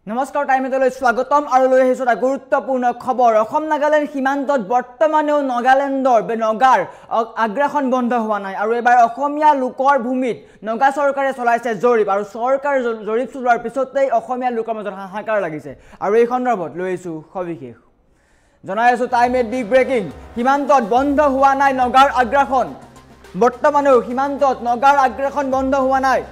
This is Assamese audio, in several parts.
নমস্কাৰ টাইমেটলৈ স্বাগতম আৰু লৈ আহিছো এটা গুৰুত্বপূৰ্ণ খবৰ অসম নাগালেণ্ড সীমান্তত বৰ্তমানেও নাগালেণ্ডৰ নগাৰ আগ্ৰাসন বন্ধ হোৱা নাই আৰু এবাৰ অসমীয়া লোকৰ ভূমিত নগা চৰকাৰে চলাইছে জৰীপ আৰু চৰকাৰ জৰীপ চলোৱাৰ পিছতেই অসমীয়া লোকৰ মাজত হাহাকাৰ লাগিছে আৰু এই সন্দৰ্ভত লৈ আহিছো সবিশেষ জনাই আছো টাইমেট বিগ ব্ৰেকিং সীমান্তত বন্ধ হোৱা নাই নগাৰ আগ্ৰাসন বৰ্তমানেও সীমান্তত নগাৰ আগ্ৰাসন বন্ধ হোৱা নাই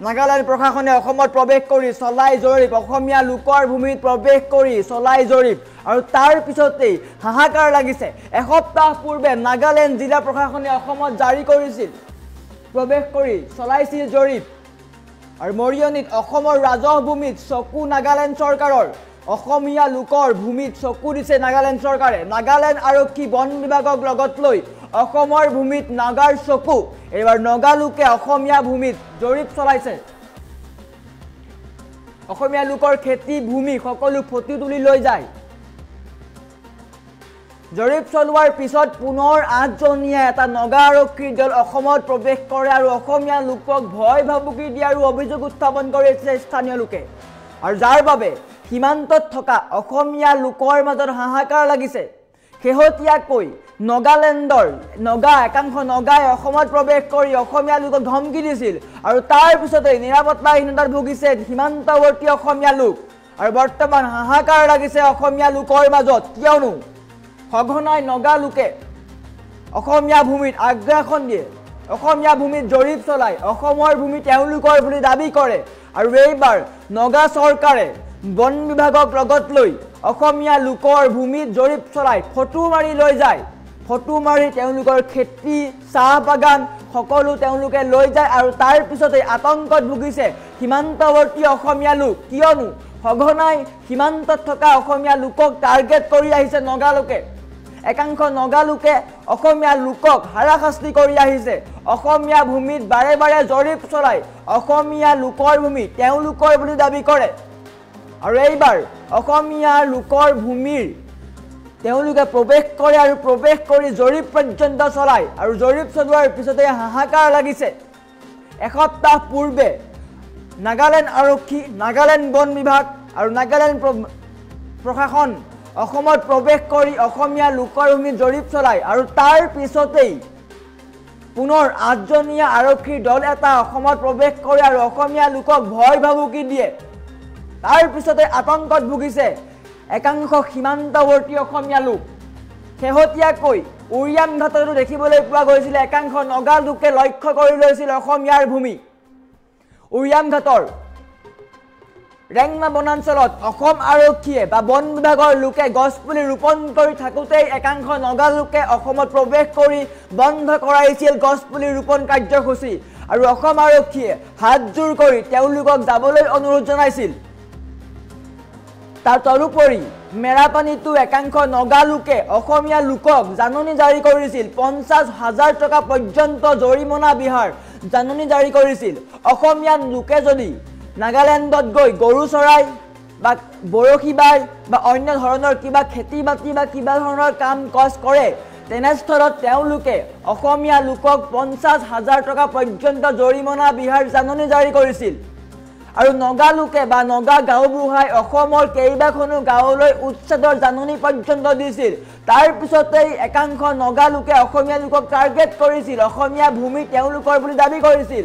নাগালেণ্ড প্ৰশাসনে অসমত প্ৰৱেশ কৰি চলাই জৰীপ অসমীয়া লোকৰ ভূমিত প্ৰৱেশ কৰি চলাই জৰীপ আৰু তাৰ পিছতেই হাহাকাৰ লাগিছে এসপ্তাহ পূৰ্বে নাগালেণ্ড জিলা প্ৰশাসনে অসমত জাৰি কৰিছিল প্ৰৱেশ কৰি চলাইছিল জৰীপ আৰু মৰিয়নিত অসমৰ ৰাজহ ভূমিত চকু নাগালেণ্ড চৰকাৰৰ অসমীয়া লোকৰ ভূমিত চকু দিছে নাগালেণ্ড চৰকাৰে নাগালেণ্ড আৰক্ষী বন বিভাগক লগত লৈ অসমৰ ভূমিত নাগাৰ চকু এবাৰ নগা লোকে অসমীয়া ভূমিত জৰীপ চলাইছে অসমীয়া লোকৰ খেতি ভূমি সকলো ফটো তুলি লৈ যায় জৰীপ চলোৱাৰ পিছত পুনৰ 8 জনীয়া এটা নগা আৰক্ষীৰ দল অসমত প্ৰৱেশ কৰে আৰু অসমীয়া লোকক ভয় ভাবুকি দিয়াৰ অভিযোগ উত্থাপন কৰিছে স্থানীয় লোকে আৰু যাৰ বাবে সীমান্তত থকা অসমীয়া লোকৰ মাজত হাহাকাৰ লাগিছে শেহতীয়াকৈ নাগালেণ্ডৰ নগা একাংশ নগাই অসমত প্ৰৱেশ কৰি অসমীয়া লোকক ধমকি দিছিল আৰু তাৰ পিছতে নিৰাপত্তাহীনতাত ভুগিছে সীমান্তৱৰ্তী অসমীয়া লোক আৰু বৰ্তমান হাহাকাৰ লাগিছে অসমীয়া লোকৰ মাজত কিয়নো সঘনাই নগা লোকে অসমীয়া ভূমিত আগ্ৰাসন দিয়ে অসমীয়া ভূমিত জৰীপ চলাই অসমৰ ভূমি তেওঁলোকৰ বুলি দাবী কৰে আৰু এইবাৰ নগা চৰকাৰে বন বিভাগক লগত লৈ অসমীয়া লোকৰ ভূমিত জৰীপ চলাই ফটো মাৰি লৈ যায় ফটো মাৰি তেওঁলোকৰ খেতি চাহ বাগান সকলো তেওঁলোকে লৈ যায় আৰু তাৰ পিছতে আতংকত ভুগিছে সীমান্তৱৰ্তী অসমীয়া লোক কিয়নো সঘনাই সীমান্তত থকা অসমীয়া লোকক টাৰ্গেট কৰি আহিছে নগা লোকে একাংশ নগা লোকে অসমীয়া লোকক হাৰাশাস্তি কৰি আহিছে অসমীয়া ভূমিত বাৰে বাৰে জৰীপ চলাই অসমীয়া লোকৰ ভূমি তেওঁলোকৰ বুলি দাবী কৰে আৰু এইবাৰ অসমীয়া লোকৰ ভূমিৰ তেওঁলোকে প্ৰৱেশ কৰে আৰু প্ৰৱেশ কৰি জৰীপ পৰ্যন্ত চলাই আৰু জৰীপ চলোৱাৰ পিছতে হাহাকাৰ লাগিছে এসপ্তাহ পূৰ্বে নাগালেণ্ড আৰক্ষী নাগালেণ্ড বন বিভাগ আৰু নাগালেণ্ড প্ৰশাসন অসমত প্ৰৱেশ কৰি অসমীয়া লোকৰ ভূমিত জৰীপ চলাই আৰু তাৰ পিছতেই পুনৰ 8 জনীয়া আৰক্ষীৰ দল এটা অসমত প্ৰৱেশ কৰে আৰু অসমীয়া লোকক ভয় ভাবুকি দিয়ে তাৰ পিছতে আতংকত ভুগিছে একাংশ সীমান্তৱৰ্তী অসমীয়া লোক শেহতীয়াকৈ উৰিয়াম ঘাটতো দেখিবলৈ পোৱা গৈছিল একাংশ নগা লোকে লক্ষ্য কৰি লৈছিল অসমীয়াৰ ভূমি উৰিয়াম ঘাটৰ ৰেংমা বনাঞ্চলত অসম আৰক্ষীয়ে বা বন বিভাগৰ লোকে গছপুলি ৰোপণ কৰি থাকোঁতেই একাংশ নগা লোকে অসমত প্ৰৱেশ কৰি বন্ধ কৰাইছিল গছপুলি ৰোপণ কাৰ্যসূচী আৰু অসম আৰক্ষীয়ে হাতজোৰ কৰি তেওঁলোকক যাবলৈ অনুৰোধ জনাইছিল তাৰ তদুপৰি মেৰাপানীতো একাংশ নগা লোকে অসমীয়া লোকক জাননী জাৰি কৰিছিল 50,000 টকা পৰ্যন্ত জৰিমনা বিহাৰ জাননী জাৰি কৰিছিল অসমীয়া লোকে যদি নাগালেণ্ডত গৈ গৰু চৰাই বা বৰশী বাই বা অন্য ধৰণৰ কিবা খেতি বাতি বা কিবা ধৰণৰ কাম কাজ কৰে তেনেস্থলত তেওঁলোকে অসমীয়া লোকক 50,000 টকা পৰ্যন্ত জৰিমনা বিহাৰ জাননী জাৰি কৰিছিল আৰু নগা লোকে বা নগা গাঁওবুঢ়াই অসমৰ কেইবাখনো গাঁৱলৈ উচ্ছেদৰ জাননী পৰ্যন্ত দিছিল তাৰ পিছতেই একাংশ নগা লোকে অসমীয়া লোকক টাৰ্গেট কৰিছিল অসমীয়া ভূমি তেওঁলোকৰ বুলি দাবী কৰিছিল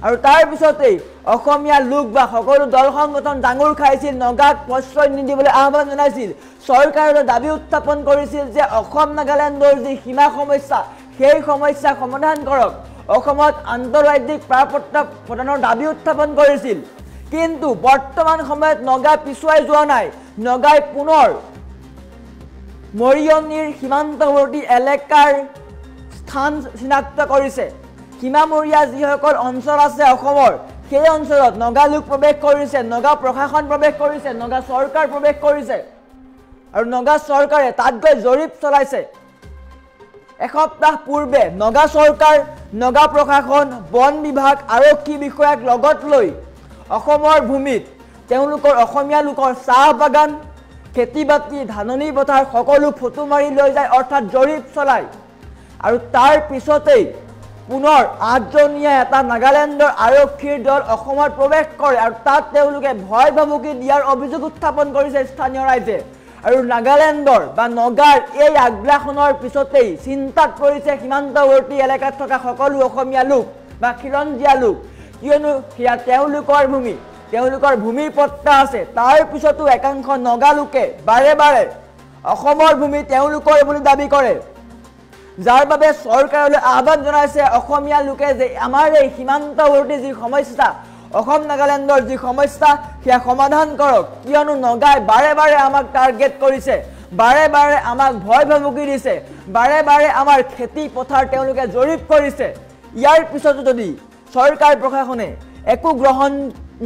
আৰু তাৰ পিছতেই অসমীয়া লোক বা সকলো দল সংগঠন ডাঙৰ খাইছিল নগাক প্ৰশ্ৰয় নিদিবলৈ আহ্বান জনাইছিল চৰকাৰে দাবী উত্থাপন কৰিছিল যে অসম নাগালেণ্ডৰ যি সীমা সমস্যা সেই সমস্যা সমাধান কৰক অসমত আন্তঃৰাজ্যিক পাৰপত্ৰ প্ৰদানৰ দাবী উত্থাপন কৰিছিল কিন্তু বৰ্তমান সময়ত নগা পিছুৱাই যোৱা নাই নগাই পুনৰ মৰিয়নিৰ সীমান্তৱৰ্তী এলেকাৰ স্থান চিনাক্ত কৰিছে সীমামূৰীয়া যিসকল অঞ্চল আছে অসমৰ সেই অঞ্চলত নগা লোক প্ৰৱেশ কৰিছে নগা প্ৰশাসন প্ৰৱেশ কৰিছে নগা চৰকাৰ প্ৰৱেশ কৰিছে আৰু নগা চৰকাৰে তাত গৈ জৰীপ চলাইছে এসপ্তাহ পূৰ্বে নগা চৰকাৰ নগা প্ৰশাসন বন বিভাগ আৰক্ষী বিষয়াক লগত লৈ অসমৰ ভূমিত তেওঁলোকৰ অসমীয়া লোকৰ চাহ বাগান খেতি বাতি ধাননি পথাৰ সকলো ফটো মাৰি লৈ যায় অৰ্থাৎ জৰীপ চলাই আৰু তাৰ পিছতেই পুনৰ 8জনীয়া এটা নাগালেণ্ডৰ আৰক্ষীৰ দল অসমত প্ৰৱেশ কৰে আৰু তাত তেওঁলোকে ভয় ভাবুকি দিয়াৰ অভিযোগ উত্থাপন কৰিছে স্থানীয় ৰাইজে। আৰু নাগালেণ্ডৰ বা নগাৰ এই আগ্ৰাসনৰ পিছতেই চিন্তাত পৰিছে সীমান্তৱৰ্তী এলেকাত থকা সকলো অসমীয়া লোক বা খিলঞ্জীয়া লোক, কিয়নো সেয়া তেওঁলোকৰ ভূমি, তেওঁলোকৰ ভূমিৰ পট্টা আছে। তাৰ পিছতো একাংশ নগা লোকে বাৰে বাৰে অসমৰ ভূমি তেওঁলোকৰ বুলি দাবী কৰে, যাৰ বাবে চৰকাৰলৈ আহ্বান জনাইছে অসমীয়া লোকে যে আমাৰ এই সীমান্তৱৰ্তী যি সমস্যা, অসম নাগালেণ্ডৰ যি সমস্যা সেয়া সমাধান কৰক, কিয়নো নগাই বাৰে বাৰে আমাক টাৰ্গেট কৰিছে, বাৰে বাৰে আমাক ভয় ভাবুকি দিছে, বাৰে বাৰে আমাৰ খেতি পথাৰ তেওঁলোকে জৰীপ কৰিছে। ইয়াৰ পিছতো যদি চৰকাৰ প্ৰশাসনে একো গ্ৰহণ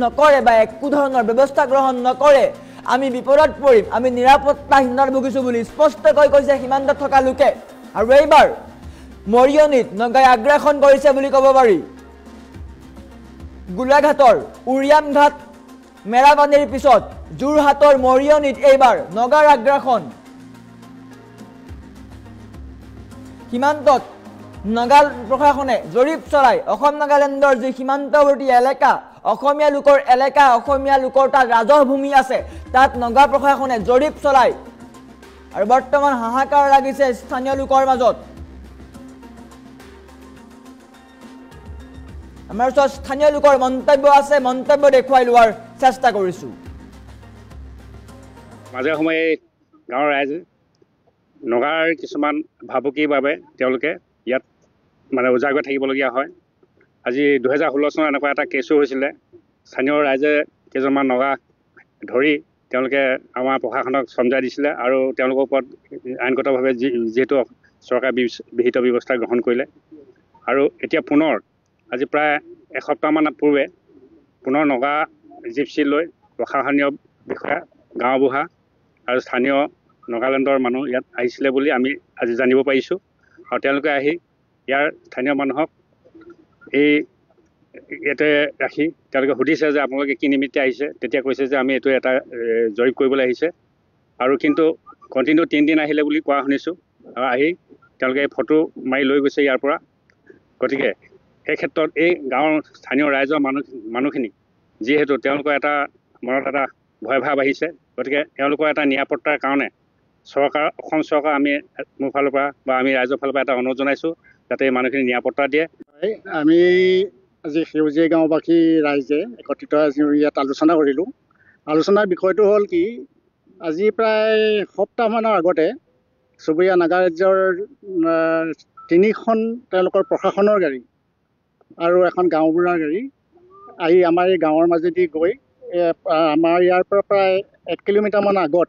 নকৰে বা একো ধৰণৰ ব্যৱস্থা গ্ৰহণ নকৰে, আমি বিপদত পৰিম, আমি নিৰাপত্তাহীনতাত ভুগিছোঁ বুলি স্পষ্টকৈ কৈছে সীমান্তত থকা লোকে। আৰু এইবাৰ মৰিয়নিত নগাই আগ্ৰাসন কৰিছে বুলি ক'ব পাৰি। গোলাঘাটৰ উৰিয়ামঘাট মেৰাপানীৰ পিছত যোৰহাটৰ মৰিয়নিত এইবাৰ নগাৰ আগ্ৰাসন। সীমান্তত নগা প্ৰশাসনে জৰীপ চলাই অসম নাগালেণ্ডৰ যি সীমান্তৱৰ্তী এলেকা, অসমীয়া লোকৰ এলেকা, অসমীয়া লোকৰ তাত ৰাজহ ভূমি আছে, তাত নগা প্ৰশাসনে জৰীপ চলাই আৰু বৰ্তমান হাহাকাৰ লাগিছে স্থানীয় লোকৰ মাজত। আমাৰ ওচৰত স্থানীয় লোকৰ মন্তব্য আছে, মন্তব্য দেখুৱাই লোৱাৰ চেষ্টা কৰিছোঁ। মাজে সময়ে গাঁৱৰ ৰাইজে নগাৰ কিছুমান ভাবুকিৰ বাবে তেওঁলোকে ইয়াত উজাগৰ থাকিবলগীয়া হয়। আজি 2016 চনত এনেকুৱা এটা কেছো হৈছিলে, স্থানীয় ৰাইজে কেইজনমান নগা ধৰি তেওঁলোকে আমাৰ প্ৰশাসনক চমজাই দিছিলে আৰু তেওঁলোকৰ ওপৰত আইনগতভাৱে যিহেতু চৰকাৰে বিহিত ব্যৱস্থা গ্ৰহণ কৰিলে। আৰু এতিয়া পুনৰ আজি প্ৰায় এসপ্তাহমান পূৰ্বে পুনৰ নগা জিপচি লৈ প্ৰশাসনীয় বিষয়া, গাঁওবুঢ়া আৰু স্থানীয় নাগালেণ্ডৰ মানুহ ইয়াত আহিছিলে বুলি আমি আজি জানিব পাৰিছোঁ। আৰু তেওঁলোকে আহি ইয়াৰ স্থানীয় মানুহক ইয়াতে ৰাখি তেওঁলোকে সুধিছে যে আপোনালোকে কি নিমিত্তে আহিছে। তেতিয়া কৈছে যে আমি এইটো এটা জৰীপ কৰিবলৈ আহিছে, আৰু কিন্তু কণ্টিনিউ 3 দিন আহিলে বুলি কোৱা শুনিছোঁ। আৰু আহি তেওঁলোকে ফটো মাৰি লৈ গৈছে ইয়াৰ পৰা। গতিকে সেই ক্ষেত্ৰত এই গাঁৱৰ স্থানীয় ৰাইজৰ মানুহখিনি যিহেতু তেওঁলোকৰ এটা মনত এটা ভয় ভাৱ আহিছে, গতিকে তেওঁলোকৰ এটা নিৰাপত্তাৰ কাৰণে অসম চৰকাৰ আমি মোৰ ফালৰ পৰা বা আমি ৰাইজৰ ফালৰ পৰা এটা অনুৰোধ জনাইছোঁ যাতে এই মানুহখিনি নিৰাপত্তা দিয়ে। আমি আজি সেউজীয়া গাঁওবাসী ৰাইজে একত্ৰিত আজি ইয়াত আলোচনা কৰিলোঁ। আলোচনাৰ বিষয়টো হ'ল কি, আজি প্ৰায় সপ্তাহমানৰ আগতে চুবুৰীয়া নাগা ৰাজ্যৰ 3খন তেওঁলোকৰ প্ৰশাসনৰ গাড়ী আৰু এখন গাঁওবুঢ়াৰ গাড়ী আহি আমাৰ এই গাঁৱৰ মাজেদি গৈ আমাৰ ইয়াৰ পৰা প্ৰায় 1 কিলোমিটাৰমান আগত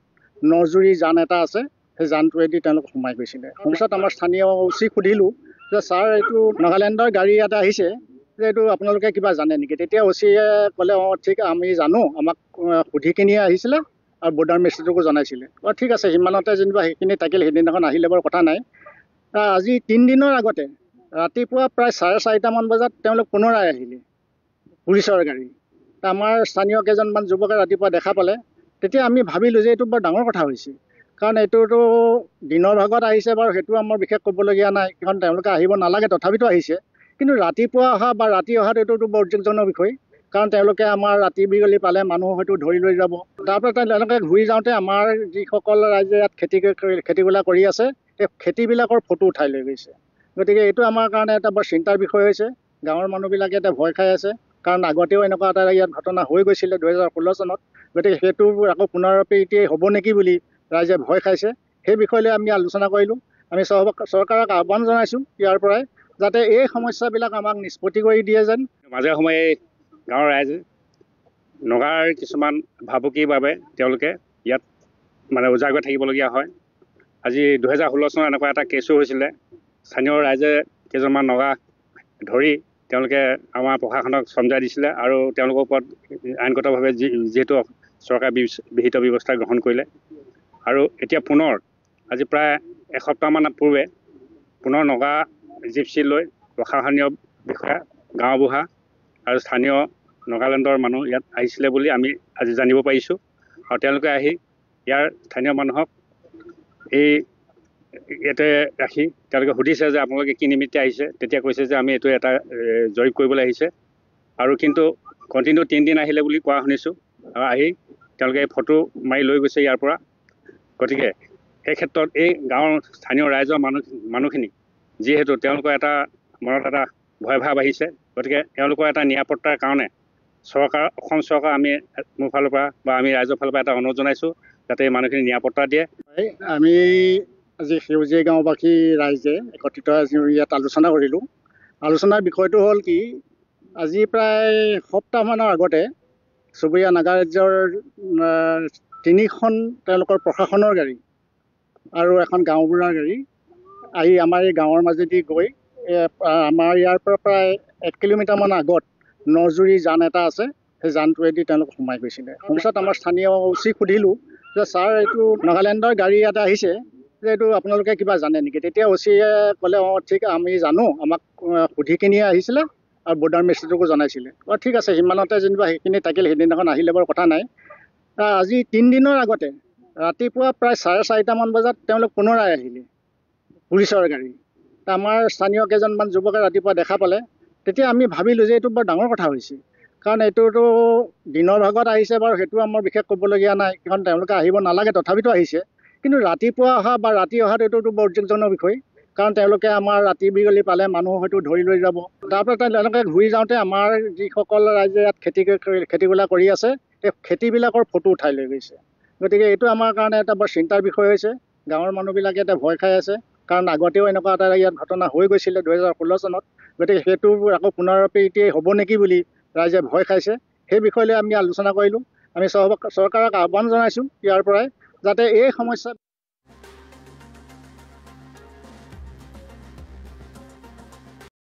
নজুৰি জান এটা আছে, সেই জানটোৱেদি তেওঁলোক সোমাই গৈছিলে। পিছত আমাৰ স্থানীয় অ'চিক সুধিলোঁ যে ছাৰ, এইটো নাগালেণ্ডৰ গাড়ী এটা আহিছে, যে এইটো আপোনালোকে কিবা জানে নেকি? তেতিয়া অ'চিয়ে ক'লে, অঁ ঠিক, আমি জানো, আমাক সুধি কিনিয়ে আহিছিলে আৰু বৰ্ডাৰ মেজিষ্ট্ৰেটকো জনাইছিলে। অঁ ঠিক আছে, সিমানতে যেনিবা সেইখিনি থাকিল, সেইদিনাখন আহিলে বাৰু কথা নাই। আজি 3 দিনৰ আগতে ৰাতিপুৱা প্ৰায় 4:30মান বজাত তেওঁলোক পুনৰাই আহিলে পুলিচৰ গাড়ী। আমাৰ স্থানীয় কেইজনমান যুৱকে ৰাতিপুৱা দেখা পালে। তেতিয়া আমি ভাবিলোঁ যে এইটো বৰ ডাঙৰ কথা হৈছে, কাৰণ এইটোতো দিনৰ ভাগত আহিছে বাৰু, সেইটো আমাৰ বিশেষ ক'বলগীয়া নাই, কাৰণ তেওঁলোকে আহিব নালাগে, তথাপিতো আহিছে। কিন্তু ৰাতিপুৱা অহা বা ৰাতি অহাটো এইটোতো বৰ উদ্বেগজনক বিষয়, কাৰণ তেওঁলোকে আমাৰ ৰাতি বিয়লি পালে মানুহ হয়তো ধৰি লৈ যাব। তাৰপৰা তেওঁলোকে ঘূৰি যাওঁতে আমাৰ যিসকল ৰাইজে ইয়াত খেতিবিলাক কৰি আছে, সেই খেতিবিলাকৰ ফটো উঠাই লৈ গৈছে। গতিকে এইটো আমাৰ কাৰণে এটা বৰ চিন্তাৰ বিষয় হৈছে। গাঁৱৰ মানুহবিলাকে এতিয়া ভয় খাই আছে, কাৰণ আগতেও এনেকুৱা এটা ইয়াত ঘটনা হৈ গৈছিলে 2016 চনত। গতিকে সেইটো আকৌ পুনৰাবৃত্তি হ'ব নেকি বুলি ৰাইজে ভয় খাইছে। সেই বিষয় লৈ আমি আলোচনা কৰিলোঁ। আমি চৰকাৰক আহ্বান জনাইছোঁ ইয়াৰ পৰাই যাতে এই সমস্যাবিলাক আমাক নিষ্পত্তি কৰি দিয়ে যেন। মাজে সময়ে গাঁৱৰ ৰাইজে নগাৰ কিছুমান ভাবুকিৰ বাবে তেওঁলোকে ইয়াত উজাগৰ থাকিবলগীয়া হয়। আজি 2016 চনত এনেকুৱা এটা কেছো হৈছিলে, স্থানীয় ৰাইজে কেইজনমান নগা ধৰি তেওঁলোকে আমাৰ প্ৰশাসনক চমজাই দিছিলে আৰু তেওঁলোকৰ ওপৰত আইনগতভাৱে যিহেতু চৰকাৰে বিহিত ব্যৱস্থা গ্ৰহণ কৰিলে। আৰু এতিয়া পুনৰ আজি প্ৰায় এসপ্তাহমান পূৰ্বে পুনৰ নগা জিপচি লৈ প্ৰশাসনীয় বিষয়া, গাঁওবুঢ়া আৰু স্থানীয় নাগালেণ্ডৰ মানুহ ইয়াত আহিছিলে বুলি আমি আজি জানিব পাৰিছোঁ। আৰু তেওঁলোকে আহি ইয়াৰ স্থানীয় মানুহক ইয়াতে ৰাখি তেওঁলোকে সুধিছে যে আপোনালোকে কি নিমিত্তে আহিছে। তেতিয়া কৈছে যে আমি এইটো এটা জৰীপ কৰিবলৈ আহিছে, আৰু কিন্তু কণ্টিনিউ 3 দিন আহিলে বুলি কোৱা শুনিছোঁ। আৰু আহি তেওঁলোকে ফটো মাৰি লৈ গৈছে ইয়াৰ পৰা। গতিকে সেই ক্ষেত্ৰত এই গাঁৱৰ স্থানীয় ৰাইজৰ মানুহখিনি যিহেতু তেওঁলোকৰ এটা মনত এটা ভয় ভাৱ আহিছে, গতিকে তেওঁলোকৰ এটা নিৰাপত্তাৰ কাৰণে অসম চৰকাৰ আমি মোৰ ফালৰ পৰা বা আমি ৰাইজৰ ফালৰ পৰা এটা অনুৰোধ জনাইছোঁ যাতে এই মানুহখিনি নিৰাপত্তা দিয়ে। আমি আজি সেউজীয়া গাঁওবাসী ৰাইজে একত্ৰিত আজি ইয়াত আলোচনা কৰিলোঁ। আলোচনাৰ বিষয়টো হ'ল কি, আজি প্ৰায় সপ্তাহমানৰ আগতে চুবুৰীয়া নাগা ৰাজ্যৰ 3খন তেওঁলোকৰ প্ৰশাসনৰ গাড়ী আৰু এখন গাঁওবুঢ়াৰ গাড়ী আহি আমাৰ এই গাঁৱৰ মাজেদি গৈ আমাৰ ইয়াৰ পৰা প্ৰায় 1 কিলোমিটাৰমান আগত নজুৰি জান এটা আছে, সেই জানটোৱেদি তেওঁলোক সোমাই গৈছিলে। তাৰপিছত আমাৰ স্থানীয় OC সুধিলোঁ যে ছাৰ, এইটো নাগালেণ্ডৰ গাড়ী ইয়াতে আহিছে, যে এইটো আপোনালোকে কিবা জানে নেকি? তেতিয়া OCয়ে ক'লে, অঁ ঠিক, আমি জানো, আমাক সুধি কিনিয়ে আহিছিলে আৰু বৰ্ডাৰ মেজিষ্ট্ৰেটকো জনাইছিলে। অঁ ঠিক আছে, সিমানতে যেনিবা সেইখিনি থাকিল, সেইদিনাখন আহিলে বাৰু কথা নাই। আজি 3 দিনৰ আগতে ৰাতিপুৱা প্ৰায় 4:30মান বজাত তেওঁলোক পুনৰাই আহিলে পুলিচৰ গাড়ী। আমাৰ স্থানীয় কেইজনমান যুৱকে ৰাতিপুৱা দেখা পালে। তেতিয়া আমি ভাবিলোঁ যে এইটো বৰ ডাঙৰ কথা হৈছে, কাৰণ এইটোতো দিনৰ ভাগত আহিছে বাৰু, সেইটো আমাৰ বিশেষ ক'বলগীয়া নাই, কাৰণ তেওঁলোকে আহিব নালাগে, তথাপিতো আহিছে। কিন্তু ৰাতিপুৱা অহা বা ৰাতি অহাত এইটোতো বৰ উদ্বেগজনক বিষয়, কাৰণ তেওঁলোকে আমাৰ ৰাতি বিয়লি পালে মানুহ হয়তো ধৰি লৈ যাব। তাৰপৰা তেওঁলোকে ঘূৰি যাওঁতে আমাৰ যিসকল ৰাইজে ইয়াত খেতিবিলাক কৰি আছে, সেই খেতিবিলাকৰ ফটো উঠাই লৈ গৈছে। গতিকে এইটো আমাৰ কাৰণে এটা বৰ চিন্তাৰ বিষয় হৈছে। গাঁৱৰ মানুহবিলাকে এতিয়া ভয় খাই আছে, কাৰণ আগতেও এনেকুৱা এটা ইয়াত ঘটনা হৈ গৈছিলে 2016 চনত। গতিকে সেইটো আকৌ পুনৰাবৃত্তি হ'ব নেকি বুলি ৰাইজে ভয় খাইছে। সেই বিষয় লৈ আমি আলোচনা কৰিলোঁ। আমি চৰকাৰক আহ্বান জনাইছোঁ ইয়াৰ পৰাই, যাতে এই সমস্যা